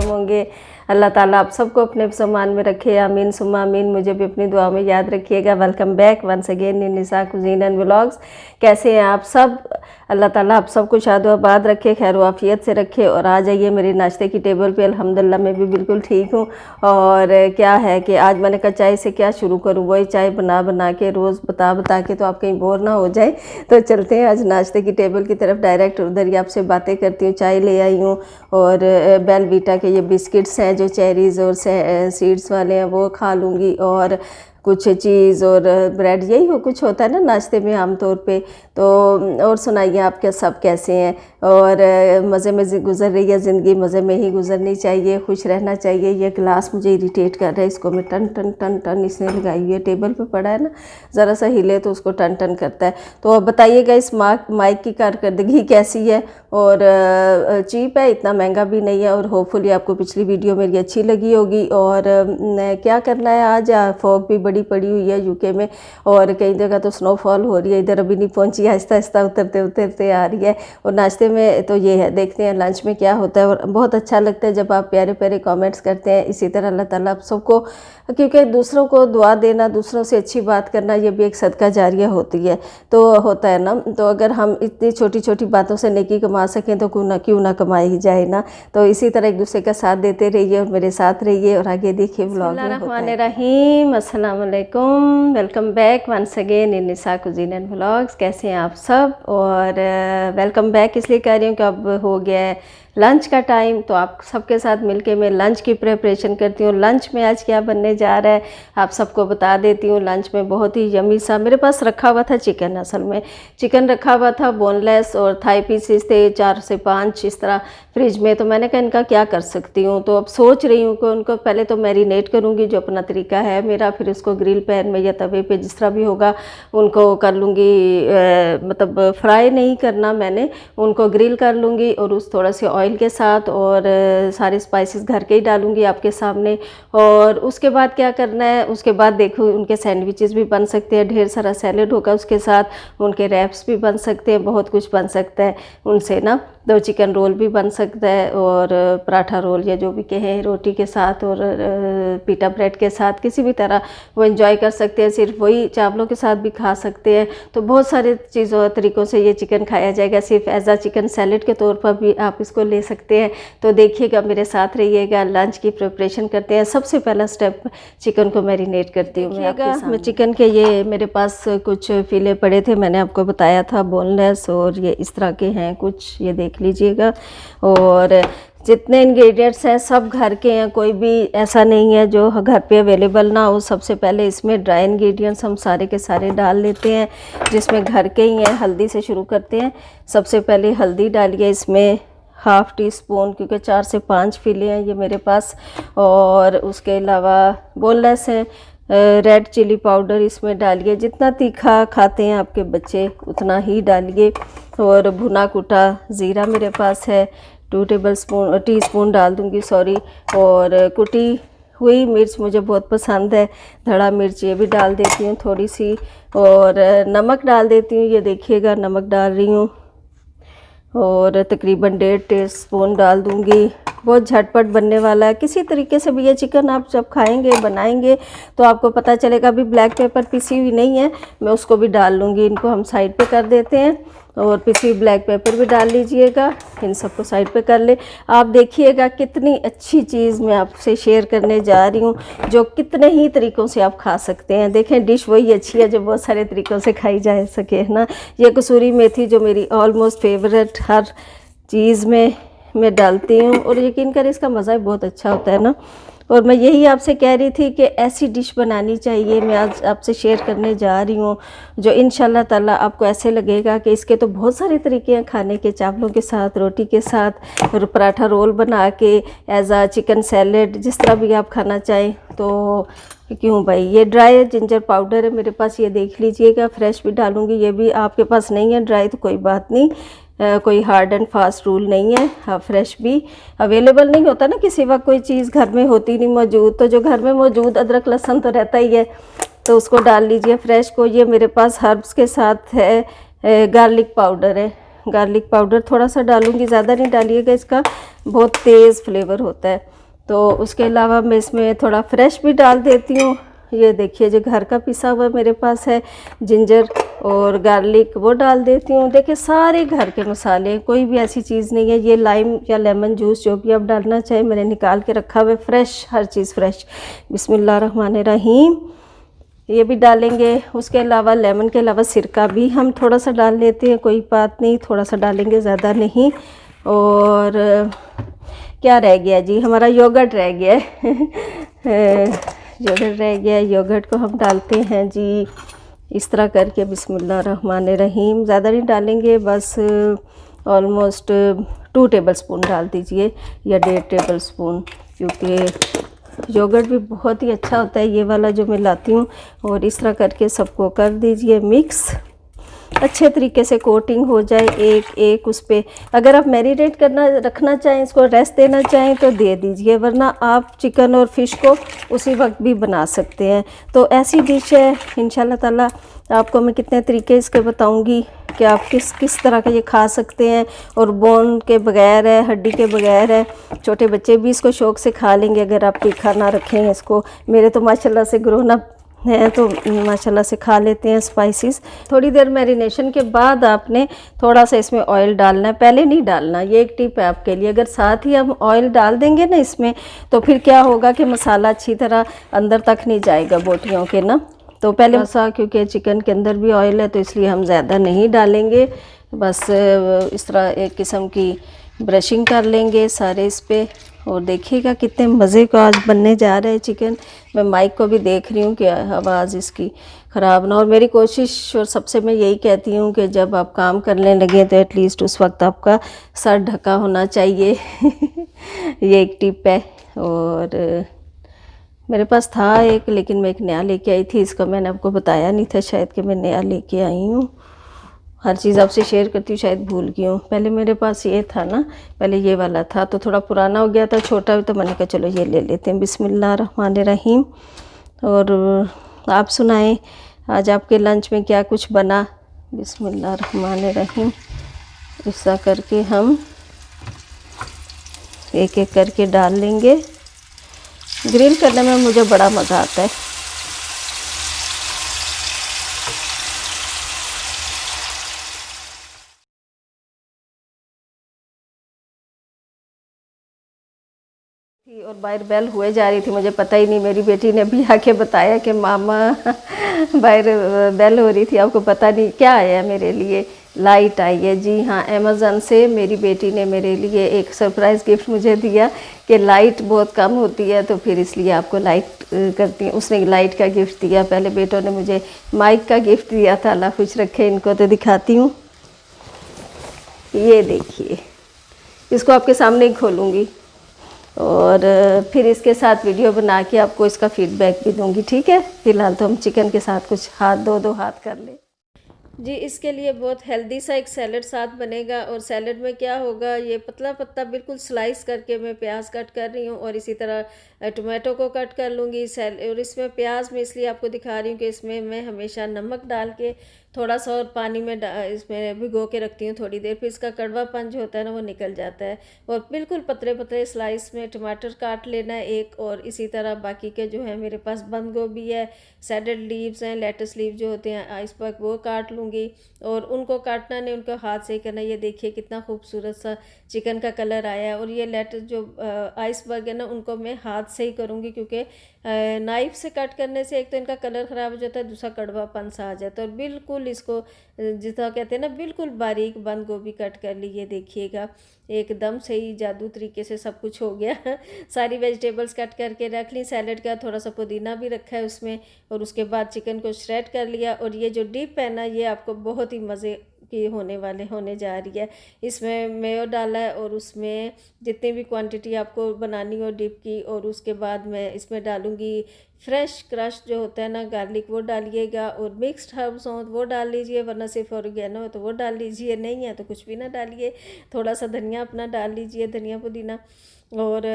होंगे। अल्लाह ताला आप सबको अपने सामान में रखे, आमीन सुम्मा आमीन। मुझे भी अपनी दुआ में याद रखिएगा। Welcome back once again in Nisa cuisine and vlogs. कैसे हैं आप सब? अल्लाह ताला आप सबको शाद व आबाद रखे, खैर आफियत से रखे। और आ जाइए मेरी नाश्ते की टेबल पे। अल्हम्दुलिल्लाह मैं भी बिल्कुल ठीक हूँ। और क्या है कि आज मैंने कहा चाय से क्या शुरू करूँ, वही चाय बना बना के रोज़ बता के तो आप कहीं बोर ना हो जाए। तो चलते हैं आज नाश्ते की टेबल की तरफ डायरेक्ट। उधर ही आपसे बातें करती हूँ। चाय ले आई हूँ और बेलवीटा के ये बिस्किट्स हैं जो चेरीज़ और सीड्स वाले हैं वो खा लूँगी, और कुछ चीज़ और ब्रेड, यही हो कुछ होता है ना नाश्ते में आमतौर पे। तो और सुनाइए आप क्या सब कैसे हैं? और मज़े में गुजर रही है ज़िंदगी, मज़े में ही गुजरनी चाहिए, खुश रहना चाहिए। ये गिलास मुझे इरिटेट कर रहा है, इसको मैं टन टन टन टन इसने लगाई हुई है, टेबल पे पड़ा है ना, ज़रा सा हिले तो उसको टन टन करता है। तो अब बताइएगा इस माइक की कारकर्दगी कैसी है? और चीप है, इतना महंगा भी नहीं है। और होपफुली आपको पिछली वीडियो मेरी अच्छी लगी होगी। और क्या करना है आज, फॉग भी बड़ी पड़ी हुई है यूके में, और कई जगह तो स्नोफॉल हो रही है, इधर अभी नहीं पहुंची, आहिस्ता आहिस्ता उतरते उतरते आ रही है। और नाश्ते में तो ये है, देखते हैं लंच में क्या होता है। और बहुत अच्छा लगता है जब आप प्यारे प्यारे कमेंट्स करते हैं। इसी तरह अल्लाह ताला आप सबको, क्योंकि दूसरों को दुआ देना, दूसरों से अच्छी बात करना, ये भी एक सदका जारिया होती है, तो होता है ना। तो अगर हम इतनी छोटी छोटी बातों से नेकी कमा सकें तो क्यों ना कमाई ही जाए ना। तो इसी तरह एक दूसरे का साथ देते रहिए और मेरे साथ रहिए। और आगे देखिए व्लॉग में। बिस्मिल्लाहिर्रहमानिर्रहीम, अस्सलाम वालेकुम, welcome back once again in Nisa cuisine and vlogs. कैसे हैं आप सब? और वेलकम बैक इसलिए कह रही हूँ कि अब हो गया है लंच का टाइम, तो आप सबके साथ मिलके मैं लंच की प्रिपरेशन करती हूँ। लंच में आज क्या बनने जा रहा है आप सबको बता देती हूँ। लंच में बहुत ही यमी सा मेरे पास रखा हुआ था चिकन, असल में चिकन रखा हुआ था, बोनलेस और थाई पीसेस थे 4 से 5 इस तरह फ्रिज में। तो मैंने कहा इनका क्या कर सकती हूँ, तो अब सोच रही हूँ कि उनको पहले तो मैरिनेट करूँगी जो अपना तरीका है मेरा, फिर उसको ग्रिल पैन में या तवे पे जिस तरह भी होगा उनको कर लूँगी। मतलब फ्राई नहीं करना मैंने, उनको ग्रिल कर लूँगी और उस थोड़ा से ऑयल के साथ, और सारे स्पाइसेस घर के ही डालूंगी आपके सामने। और उसके बाद क्या करना है, उसके बाद देखो उनके सैंडविचेस भी बन सकते हैं, ढेर सारा सैलेड होगा उसके साथ, उनके रैप्स भी बन सकते हैं, बहुत कुछ बन सकता है उनसे ना। तो चिकन रोल भी बन सकता है, और पराठा रोल या जो भी कहें, रोटी के साथ और पीटा ब्रेड के साथ, किसी भी तरह वो एंजॉय कर सकते हैं। सिर्फ वही चावलों के साथ भी खा सकते हैं। तो बहुत सारे चीज़ों तरीक़ों से ये चिकन खाया जाएगा। सिर्फ एज आ चिकन सैलेड के तौर पर भी आप इसको ले सकते हैं। तो देखिएगा, मेरे साथ रहिएगा। लंच की प्रिपरेशन करते हैं। सबसे पहला स्टेप चिकन को मैरिनेट करती हूँ मैं चिकन के। ये मेरे पास कुछ फिले पड़े थे, मैंने आपको बताया था बोनलेस, और ये इस तरह के हैं कुछ, ये देख लीजिएगा। और जितने इंग्रेडिएंट्स हैं सब घर के हैं, कोई भी ऐसा नहीं है जो घर पे अवेलेबल ना हो। सबसे पहले इसमें ड्राई इंग्रेडिएंट्स हम सारे के सारे डाल लेते हैं, जिसमें घर के ही हैं। हल्दी से शुरू करते हैं। सबसे पहले हल्दी डालिए इसमें, हाफ़ टी स्पून, क्योंकि 4 से 5 फिले हैं ये मेरे पास। और उसके अलावा बोनलेस है। रेड चिली पाउडर इसमें डालिए, जितना तीखा खाते हैं आपके बच्चे उतना ही डालिए। और भुना कुटा ज़ीरा मेरे पास है, 2 टीस्पून डाल दूँगी, सॉरी। और कुटी हुई मिर्च मुझे बहुत पसंद है, धड़ा मिर्च, ये भी डाल देती हूँ थोड़ी सी। और नमक डाल देती हूँ, ये देखिएगा नमक डाल रही हूँ। और तकरीबन 1.5 टीस्पून डाल दूँगी। बहुत झटपट बनने वाला है। किसी तरीके से भी ये चिकन आप जब खाएंगे बनाएंगे तो आपको पता चलेगा। अभी ब्लैक पेपर पिसी हुई नहीं है, मैं उसको भी डाल लूँगी। इनको हम साइड पे कर देते हैं, और पिसी ब्लैक पेपर भी डाल लीजिएगा। इन सबको साइड पे कर ले। आप देखिएगा कितनी अच्छी चीज़ मैं आपसे शेयर करने जा रही हूँ, जो कितने ही तरीक़ों से आप खा सकते हैं। देखें, डिश वही अच्छी है जो बहुत सारे तरीक़ों से खाई जा सके, है ना। ये कसूरी मेथी जो मेरी ऑलमोस्ट फेवरेट हर चीज़ में मैं डालती हूँ, और यकीन करें इसका मज़ा भी बहुत अच्छा होता है ना। और मैं यही आपसे कह रही थी कि ऐसी डिश बनानी चाहिए, मैं आज आपसे शेयर करने जा रही हूँ, जो इंशाल्लाह ताला आपको ऐसे लगेगा कि इसके तो बहुत सारे तरीके हैं खाने के, चावलों के साथ, रोटी के साथ, और पराठा रोल बना के, एज आ चिकन सैलेड, जिस तरह भी आप खाना चाहें। तो क्यों भाई, ये ड्राई जिंजर पाउडर है मेरे पास, ये देख लीजिएगा। फ्रेश भी डालूँगी, ये भी आपके पास नहीं है ड्राई तो कोई बात नहीं, कोई हार्ड एंड फास्ट रूल नहीं है। हाँ, फ्रेश भी अवेलेबल नहीं होता ना, किसी वक्त कोई चीज़ घर में होती नहीं मौजूद, तो जो घर में मौजूद अदरक लहसुन तो रहता ही है, तो उसको डाल लीजिए फ्रेश को। ये मेरे पास हर्ब्स के साथ है, गार्लिक पाउडर है, गार्लिक पाउडर थोड़ा सा डालूँगी, ज़्यादा नहीं डालिएगा, इसका बहुत तेज़ फ्लेवर होता है। तो उसके अलावा मैं इसमें थोड़ा फ्रेश भी डाल देती हूँ। ये देखिए जो घर का पिसा हुआ मेरे पास है जिंजर और गार्लिक, वो डाल देती हूँ। देखिए सारे घर के मसाले, कोई भी ऐसी चीज़ नहीं है। ये लाइम या लेमन जूस जो भी आप डालना चाहें मैंने निकाल के रखा हुआ है, फ्रेश, हर चीज़ फ्रेश। बिस्मिल्लाहिर्रहमानिर्रहीम। ये भी डालेंगे। उसके अलावा लेमन के अलावा सिरका भी हम थोड़ा सा डाल लेते हैं, कोई बात नहीं, थोड़ा सा डालेंगे, ज़्यादा नहीं। और क्या रह गया जी, हमारा योगर्ट रह गया है योगर्ट रह गया है। योगर्ट को हम डालते हैं जी इस तरह करके, बिस्मिल्लाहिर्रहमानिर्रहीम। ज़्यादा नहीं डालेंगे, बस ऑलमोस्ट 2 टेबल स्पून डाल दीजिए या 1.5 टेबल स्पून, क्योंकि योगर्ट भी बहुत ही अच्छा होता है ये वाला जो मैं लाती हूँ। और इस तरह करके सबको कर दीजिए मिक्स, अच्छे तरीके से कोटिंग हो जाए एक एक उस पर। अगर आप मैरिनेट करना रखना चाहें, इसको रेस्ट देना चाहें तो दे दीजिए, वरना आप चिकन और फ़िश को उसी वक्त भी बना सकते हैं। तो ऐसी डिश है इंशाल्लाह ताला। आपको मैं कितने तरीके इसके बताऊंगी कि आप किस किस तरह का ये खा सकते हैं। और बोन के बगैर है, हड्डी के बगैर है, छोटे बच्चे भी इसको शौक़ से खा लेंगे अगर आप तीखा ना रखें इसको। मेरे तो माशाल्लाह से ग्रोन अप हैं तो माशाल्लाह से खा लेते हैं स्पाइसेस। थोड़ी देर मैरिनेशन के बाद आपने थोड़ा सा इसमें ऑयल डालना है, पहले नहीं डालना। ये एक टिप है आपके लिए। अगर साथ ही हम ऑयल डाल देंगे ना इसमें, तो फिर क्या होगा कि मसाला अच्छी तरह अंदर तक नहीं जाएगा बोटियों के ना। तो पहले सा, क्योंकि चिकन के अंदर भी ऑयल है तो इसलिए हम ज़्यादा नहीं डालेंगे। बस इस तरह एक किस्म की ब्रशिंग कर लेंगे सारे इस पर। और देखिएगा कितने मज़े का आज बनने जा रहा है चिकन। मैं माइक को भी देख रही हूँ कि आवाज़ इसकी ख़राब ना। और मेरी कोशिश, और सबसे मैं यही कहती हूँ कि जब आप काम करने लगे तो एटलीस्ट उस वक्त आपका सर ढका होना चाहिए ये एक टिप है। और मेरे पास था एक, लेकिन मैं एक नया लेके आई थी। इसका मैंने आपको बताया नहीं था शायद कि मैं नया लेके आई हूँ। हर चीज़ आपसे शेयर करती हूँ, शायद भूल गई हूँ। पहले मेरे पास ये था ना, पहले ये वाला था, तो थोड़ा पुराना हो गया था, छोटा भी, तो मैंने कहा चलो ये ले लेते हैं। बिस्मिल्लाहिर्रहमानिर्रहीम। और आप सुनाएं आज आपके लंच में क्या कुछ बना। बिस्मिल्लाहिर्रहमानिर्रहीम। ऐसा करके हम एक एक करके डाल लेंगे। ग्रिल करने में मुझे बड़ा मज़ा आता है। और बाहर बेल हुए जा रही थी, मुझे पता ही नहीं। मेरी बेटी ने भी आके बताया कि मामा बाहर बेल हो रही थी, आपको पता नहीं क्या आया मेरे लिए। लाइट आई है जी हाँ, अमेज़न से मेरी बेटी ने मेरे लिए एक सरप्राइज़ गिफ्ट मुझे दिया कि लाइट बहुत कम होती है तो फिर इसलिए आपको लाइट करती हैं। उसने लाइट का गिफ्ट दिया। पहले बेटों ने मुझे माइक का गिफ्ट दिया था, अल्लाह खुश रखे इनको। तो दिखाती हूँ, ये देखिए, इसको आपके सामने ही खोलूँगी और फिर इसके साथ वीडियो बना के आपको इसका फीडबैक भी दूंगी, ठीक है। फिलहाल तो हम चिकन के साथ कुछ दो हाथ कर ले जी। इसके लिए बहुत हेल्दी सा एक सैलड साथ बनेगा। और सैलड में क्या होगा, ये पतला पत्ता बिल्कुल स्लाइस करके मैं प्याज कट कर रही हूँ और इसी तरह टोमेटो को कट कर लूँगी। और इसमें प्याज में इसलिए आपको दिखा रही हूँ कि इसमें मैं हमेशा नमक डाल के थोड़ा सा और पानी में इसमें भिगो के रखती हूँ थोड़ी देर, फिर इसका कड़वापन जो होता है ना वो निकल जाता है। और बिल्कुल पतले पतले स्लाइस में टमाटर काट लेना है एक। और इसी तरह बाकी के जो है मेरे पास बंद गोभी है, सैलड लीव्स हैं, लेटस लीव जो होते हैं आइसबर्ग, वो काट लूँगी। और उनको काटना नहीं, उनको हाथ से ही करना। ये देखिए कितना खूबसूरत सा चिकन का कलर आया है। और ये लेटस जो आइसबर्ग है ना, उनको मैं हाथ से ही करूँगी, क्योंकि नाइफ से कट करने से एक तो इनका कलर ख़राब हो जाता है, दूसरा कड़वापन सा आ जाता है। और बिल्कुल इसको जितना कहते हैं ना, बिल्कुल बारीक बंद गोभी कट कर ली। ये देखिएगा एकदम सही जादू तरीके से सब कुछ हो गया सारी वेजिटेबल्स कट करके रख ली। सैलड का थोड़ा सा पुदीना भी रखा है उसमें। और उसके बाद चिकन को श्रेड कर लिया। और ये जो डिप है ना, ये आपको बहुत ही मज़े की होने जा रही है। इसमें मेयो डाला है और उसमें जितनी भी क्वांटिटी आपको बनानी हो डिप की। और उसके बाद मैं इसमें डालूँगी फ्रेश क्रश जो होता है ना गार्लिक वो डालिएगा, और मिक्स्ड हर्ब्स हों तो वो डाल लीजिए, वरना सिर्फ ऑरिगेनो हो तो वो डाल लीजिए, नहीं है तो कुछ भी ना डालिए। थोड़ा सा धनिया अपना डाल लीजिए, धनिया पुदीना। और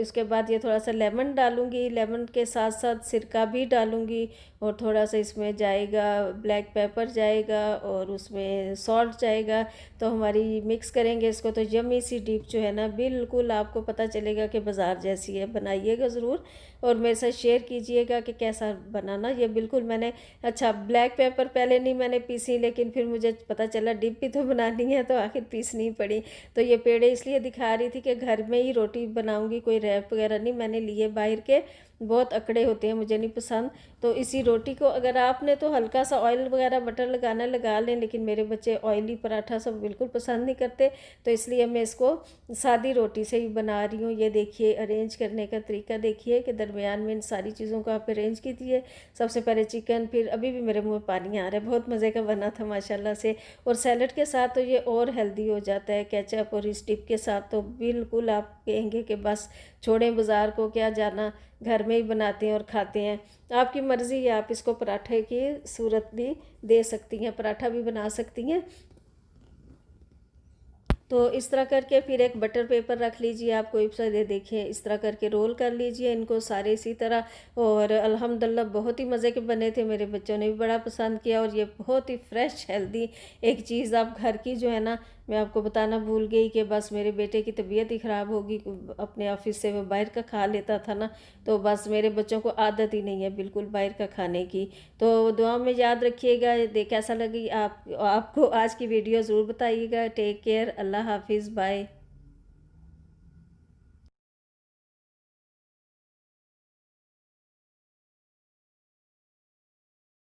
इसके बाद ये थोड़ा सा लेमन डालूँगी, लेमन के साथ साथ सिरका भी डालूँगी, और थोड़ा सा इसमें जाएगा ब्लैक पेपर जाएगा, और उसमें सॉल्ट जाएगा। तो हमारी मिक्स करेंगे इसको, तो यम्मी सी डिप जो है ना बिल्कुल आपको पता चलेगा कि बाज़ार जैसी है। बनाइएगा ज़रूर और मेरे साथ शेयर कीजिएगा कि कैसा बनाना। ये बिल्कुल मैंने अच्छा ब्लैक पेपर पहले नहीं मैंने पीसी, लेकिन फिर मुझे पता चला डिप भी तो बनानी है, तो आखिर पीसनी पड़ी। तो ये पेड़े इसलिए दिखा रही थी कि घर में ही रोटी बनाऊंगी, कोई रैप वगैरह नहीं मैंने लिए बाहर के, बहुत अकड़े होते हैं, मुझे नहीं पसंद। तो इसी रोटी को अगर आपने तो हल्का सा ऑयल वगैरह बटर लगाना लगा लें, लेकिन मेरे बच्चे ऑयली पराठा सब बिल्कुल पसंद नहीं करते, तो इसलिए मैं इसको सादी रोटी से ही बना रही हूँ। ये देखिए अरेंज करने का तरीका देखिए कि दरमियान में इन सारी चीज़ों को आप अरेंज कीजिए। सबसे पहले चिकन, फिर अभी भी मेरे मुँह में पानी आ रहा है, बहुत मज़े का बना था माशाल्लाह से। और सैलड के साथ तो ये और हेल्दी हो जाता है, केचप और इस डिप के साथ तो बिल्कुल आप कहेंगे कि बस छोड़ें बाज़ार को क्या जाना, घर में ही बनाते हैं और खाते हैं। आपकी मर्ज़ी है, आप इसको पराठे की सूरत भी दे सकती हैं, पराठा भी बना सकती हैं। तो इस तरह करके फिर एक बटर पेपर रख लीजिए, आप कोई सा दे देखिए, इस तरह करके रोल कर लीजिए इनको सारे इसी तरह। और अल्हम्दुलिल्लाह बहुत ही मज़े के बने थे, मेरे बच्चों ने भी बड़ा पसंद किया। और ये बहुत ही फ्रेश हेल्दी एक चीज़ आप घर की जो है ना, मैं आपको बताना भूल गई कि बस मेरे बेटे की तबीयत ही ख़राब होगी, अपने ऑफिस से वो बाहर का खा लेता था ना, तो बस मेरे बच्चों को आदत ही नहीं है बिल्कुल बाहर का खाने की। तो दुआ में याद रखिएगा। कैसा लगी आपको आज की वीडियो ज़रूर बताइएगा। टेक केयर, अल्लाह हाफिज़, बाय।